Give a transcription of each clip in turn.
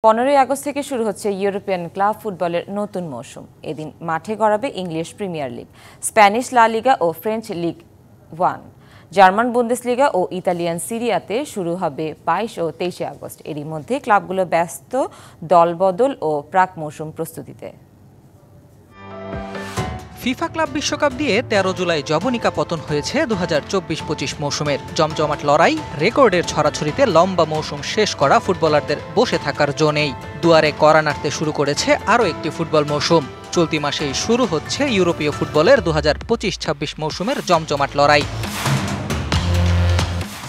15 August থেকে শুরু হচ্ছে ইউরোপিয়ান ক্লাব ফুটবলের নতুন মৌসুম। এদিন মাঠে গড়াবে ইংলিশ প্রিমিয়ার লিগ, স্প্যানিশ লা লিগা ও ফ্রেঞ্চ লিগ 1, জার্মান বুন্দেসলিগা ও ইতালিয়ান সিরিয়াতে শুরু হবে 22 ও 23 আগস্ট। এরই মধ্যে ক্লাবগুলো ব্যস্ত দলবদল ও প্রাক মৌসুম প্রস্তুতিতে। ফিফা ক্লাব বিশ্বকাপ দিয়ে 13 জুলাই জবনিকা পতন হয়েছে 2024-25 মৌসুমের। জমজমাট লড়াই, রেকর্ডের ছড়াছড়িতে লম্বা মৌসুম শেষ করা ফুটবলারদের বসে থাকার জো নেই। দুয়ারে কড়া নাড়তে শুরু করেছে আরও একটি ফুটবল মৌসুম। চলতি মাসেই শুরু হচ্ছে ইউরোপীয় ফুটবলের 2025-26 মৌসুমের জমজমাট লড়াই।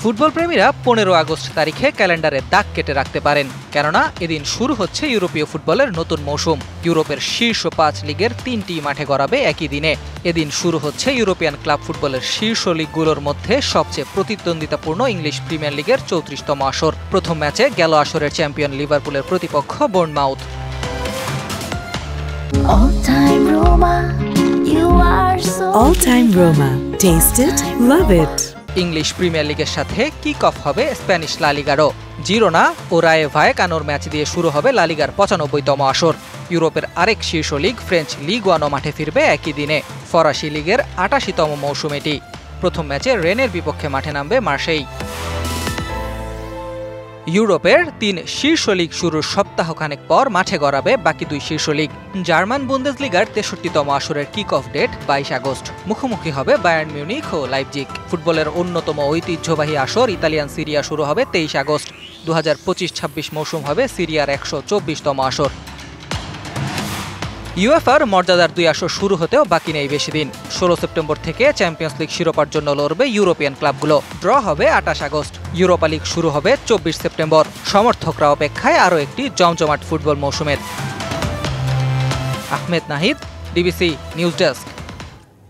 ফুটবল প্রেমীরা 15 আগস্ট তারিখে ক্যালেন্ডারে দাগ কেটে রাখতে পারেন, কেননা এদিন শুরু হচ্ছে ইউরোপীয় ফুটবলের নতুন মৌসুম। ইউরোপের শীর্ষ 5 লিগের 3টি মাঠে গড়াবে একই দিনে। এদিন শুরু হচ্ছে ইউরোপিয়ান ক্লাব ফুটবলের শীর্ষ লিগগুলোর মধ্যে সবচেয়ে প্রতিদ্বন্দ্বিতাপূর্ণ ইংলিশ প্রিমিয়ার লিগের 34তম আসর। প্রথম ম্যাচে গেল আসরের চ্যাম্পিয়ন লিভারপুলের প্রতিপক্ষ Bournemouth. All time Roma. Taste it, love it. English premier লিগের সাথে কিক অফ হবে স্প্যানিশ লা লিগারও। জিরোনা ও রায়ে ভায়েকানোর ম্যাচ দিয়ে শুরু হবে লা লিগার 95তম আসর। ইউরোপের আরেক শীর্ষ লিগ ফ্রেঞ্চ লিগ 1ও মাঠে ফিরবে একই দিনে। ফরাসি লিগের 88তম মৌসুম এটি। প্রথম ম্যাচে রেনের বিপক্ষে মাঠে নামবে মার্সেই। ইউরোপের 3 শীর্ষ লিগ শুরুর সপ্তাহখানেক পর মাঠে গড়াবে বাকি 2 শীর্ষ লিগ। জার্মান বুন্দেসলিগার 63তম আসরের কিক অফ ডেট 22 আগস্ট। মুখোমুখি হবে বায়ার্ন মিউনিখ ও লাইপজিগ। ফুটবলের অন্যতম ঐতিহ্যবাহী আসর ইতালিয়ান সিরিয়া শুরু হবে 23 আগস্ট। 2025-26 মৌসুম হবে সিরিয়ার 124তম আসর। ইউএফার মর্যাদার 2 আসর শুরু হতেও বাকি নেই বেশি দিন। 16 সেপ্টেম্বর থেকে চ্যাম্পিয়ন্স লিগ শিরোপার জন্য লড়বে ইউরোপিয়ান ক্লাবগুলো। ড্র হবে 28 আগস্ট। ইউরোপা লিগ শুরু হবে 24 সেপ্টেম্বর। সমর্থকরা অপেক্ষায় আরও একটি জমজমাট ফুটবল মৌসুমের। Ahmed Nahid, DBC news desk.